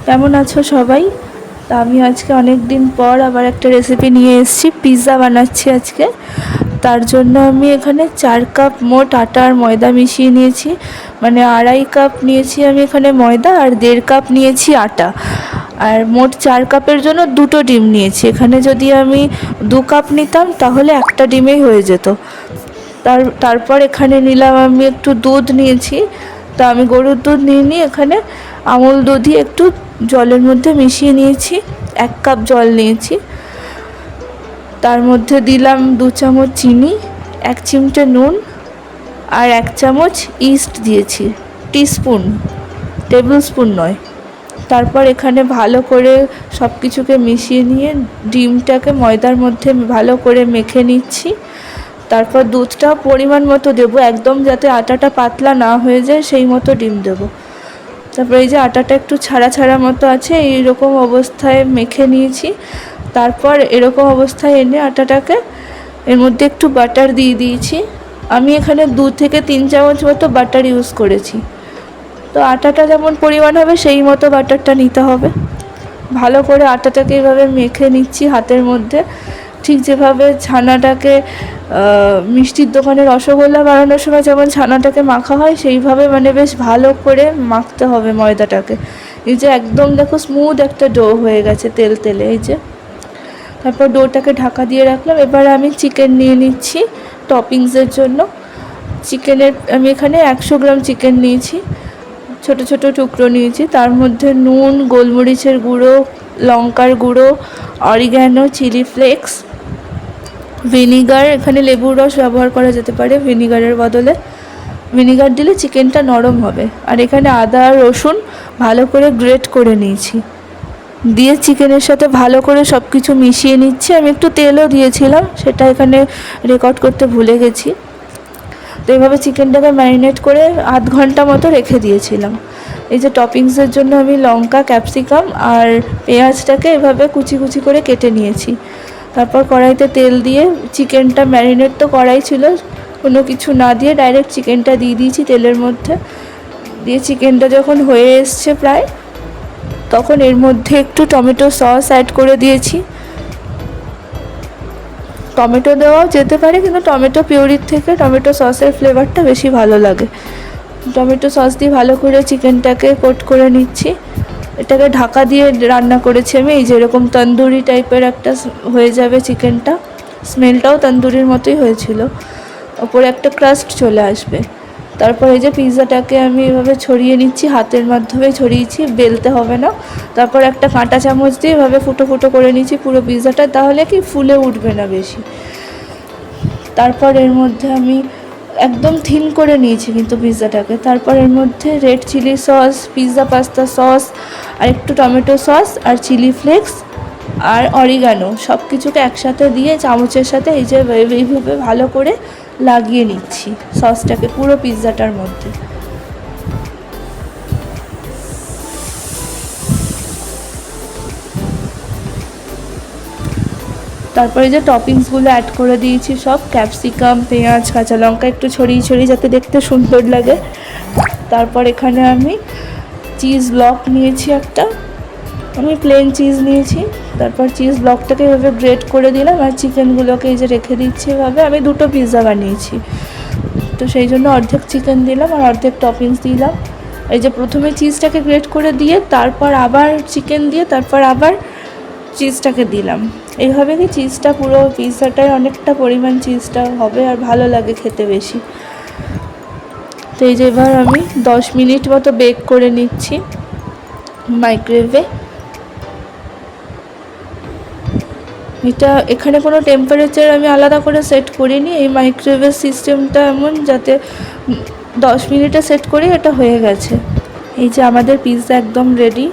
কেমন আছো সবাই? তা আমি আজকে অনেক দিন পর আবার একটা রেসিপি নিয়ে এসেছি। পিৎজা বানাচ্ছি আজকে। তার জন্য আমি এখানে 4 কাপ মোট আটা আর ময়দা মিশিয়ে নিয়েছি। মানে 2.5 কাপ নিয়েছি আমি এখানে ময়দা, আর 1.5 কাপ নিয়েছি আটা। আর মোট 4 কাপের জন্য 2টো ডিম নিয়েছি। এখানে যদি আমি 2 কাপ নিতাম তাহলে একটা ডিমেই হয়ে যেত। তারপর এখানে নিলাম আমি একটু দুধ নিয়েছি। তা আমি গরুর দুধ নিয়ে এখানে আমুল দুধই একটু জলের মধ্যে মিশিয়ে নিয়েছি। 1 কাপ জল নিয়েছি। তার মধ্যে দিলাম 2 চামচ চিনি, 1 চিমটে নুন আর 1 চামচ ইস্ট দিয়েছি। টিস্পুন, টেবিল স্পুন নয়। তারপর এখানে ভালো করে সব কিছুকে মিশিয়ে নিয়ে ডিমটাকে ময়দার মধ্যে ভালো করে মেখে নিচ্ছি। তারপর দুধটাও পরিমাণ মতো দেবো, একদম যাতে আটাটা পাতলা না হয়ে যায় সেই মতো ডিম দেবো। তারপর এই যে আটাটা একটু ছাড়া ছাড়া মতো আছে, এইরকম অবস্থায় মেখে নিয়েছি। তারপর এরকম অবস্থায় এনে আটাটাকে এর মধ্যে একটু বাটার দিয়ে দিয়েছি। আমি এখানে 2 থেকে 3 চামচ মতো বাটার ইউজ করেছি। তো আটাটা যেমন পরিমাণ হবে সেই মতো বাটারটা নিতে হবে। ভালো করে আটাটাকে এইভাবে মেখে নিচ্ছি হাতের মধ্যে, ঠিক যেভাবে ছানাটাকে মিষ্টির দোকানে রসগোল্লা বানানোর সময় যেমন ছানাটাকে মাখা হয় সেইভাবে মানে বেশ ভালো করে মাখতে হবে ময়দাটাকে। এই যে একদম দেখো স্মুথ একটা ডো হয়ে গেছে, তেল তেলে। এই যে তারপর ডোটাকে ঢাকা দিয়ে রাখলাম। এবার আমি চিকেন নিয়ে নিচ্ছি টপিংসের জন্য। চিকেনের আমি এখানে 100 গ্রাম চিকেন নিয়েছি, ছোট ছোট টুকরো নিয়েছি। তার মধ্যে নুন, গোলমরিচের গুঁড়ো, লঙ্কার গুঁড়ো, অরিগ্যানো, চিলি ফ্লেক্স, ভিনিগার, এখানে লেবুর রস ব্যবহার করা যেতে পারে ভিনিগারের বদলে। ভিনিগার দিলে চিকেনটা নরম হবে। আর এখানে আদা আর রসুন ভালো করে গ্রেট করে নিয়েছি, দিয়ে চিকেনের সাথে ভালো করে সব কিছু মিশিয়ে নিচ্ছি। আমি একটু তেলও দিয়েছিলাম, সেটা এখানে রেকর্ড করতে ভুলে গেছি। তো এইভাবে চিকেনটাকে ম্যারিনেট করে আধ ঘন্টা মতো রেখে দিয়েছিলাম। এই যে টপিংসের জন্য আমি লঙ্কা, ক্যাপসিকাম আর পেঁয়াজটাকে এভাবে কুচি কুচি করে কেটে নিয়েছি। তারপর কড়াইতে তেল দিয়ে চিকেনটা, ম্যারিনেট তো কড়াই ছিল, কোনো কিছু না দিয়ে ডাইরেক্ট চিকেনটা দিয়ে দিয়েছি তেলের মধ্যে। দিয়ে চিকেনটা যখন হয়ে এসছে প্রায়, তখন এর মধ্যে একটু টমেটো সস অ্যাড করে দিয়েছি। টমেটো দেওয়াও যেতে পারে, কিন্তু টমেটো পিউরির থেকে টমেটো সসের ফ্লেভারটা বেশি ভালো লাগে। টমেটো সস দিয়ে ভালো করে চিকেনটাকে কোট করে নিচ্ছি। এটাকে ঢাকা দিয়ে রান্না করেছি আমি। এই যেরকম তন্দুরি টাইপের একটা হয়ে যাবে চিকেনটা, স্মেলটাও তন্দুরির মতোই হয়েছিল। ওপরে একটা ক্রাস্ট চলে আসবে। তারপর এই যে পিৎজাটাকে আমি এভাবে ছড়িয়ে নিচ্ছি, হাতের মাধ্যমে ছড়িয়েছি, বেলতে হবে না। তারপর একটা কাঁটা চামচ দিয়ে এভাবে ফুটো ফুটো করে নিচ্ছি পুরো পিৎজাটা, তাহলে কি ফুলে উঠবে না বেশি। তারপর এর মধ্যে আমি একদম থিন করে নিয়েছি কিন্তু পিৎজাটাকে। তারপর এর মধ্যে red chilli sauce, pizza pasta sauce, আর একটু টমেটো সস আর চিলি ফ্লেক্স আর অরিগানো সব কিছুকে একসাথে দিয়ে চামচের সাথে এই যে এইভাবে ভালো করে লাগিয়ে নিচ্ছি সসটাকে পুরো পিৎজাটার মধ্যে। তারপরে যে টপিংসগুলো অ্যাড করে দিয়েছি সব, ক্যাপসিকাম, পেঁয়াজ, কাঁচা লঙ্কা একটু ছড়িয়ে ছড়িয়ে যাতে দেখতে সুন্দর লাগে। তারপর এখানে আমি চিজ ব্লক নিয়েছি একটা, আমি প্লেন চিজ নিয়েছি। তারপর চিজ ব্লকটাকে এভাবে গ্রেট করে দিলাম, আর চিকেনগুলোকে এই যে রেখে দিচ্ছি এভাবে। আমি 2টো পিৎজা বানিয়েছি, তো সেই জন্য অর্ধেক চিকেন দিলাম আর অর্ধেক টপিংস দিলাম। এই যে প্রথমে চিজটাকে গ্রেট করে দিয়ে তারপর আবার চিকেন দিয়ে তারপর আবার চিজটাকে দিলাম। এইভাবে কি চিজটা পুরো পিৎজাটায় অনেকটা পরিমাণ চিজটা হবে আর ভালো লাগে খেতে বেশি। তো এই যে এবার আমি 10 মিনিট মতো বেক করে নিচ্ছি মাইক্রোওয়েভে। এটা এখানে কোনো টেম্পারেচার আমি আলাদা করে সেট করিনি, এই মাইক্রোওয়েভের সিস্টেমটা এমন যাতে 10 মিনিটে সেট করি, এটা হয়ে গেছে। এই যে আমাদের পিৎজা একদম রেডি।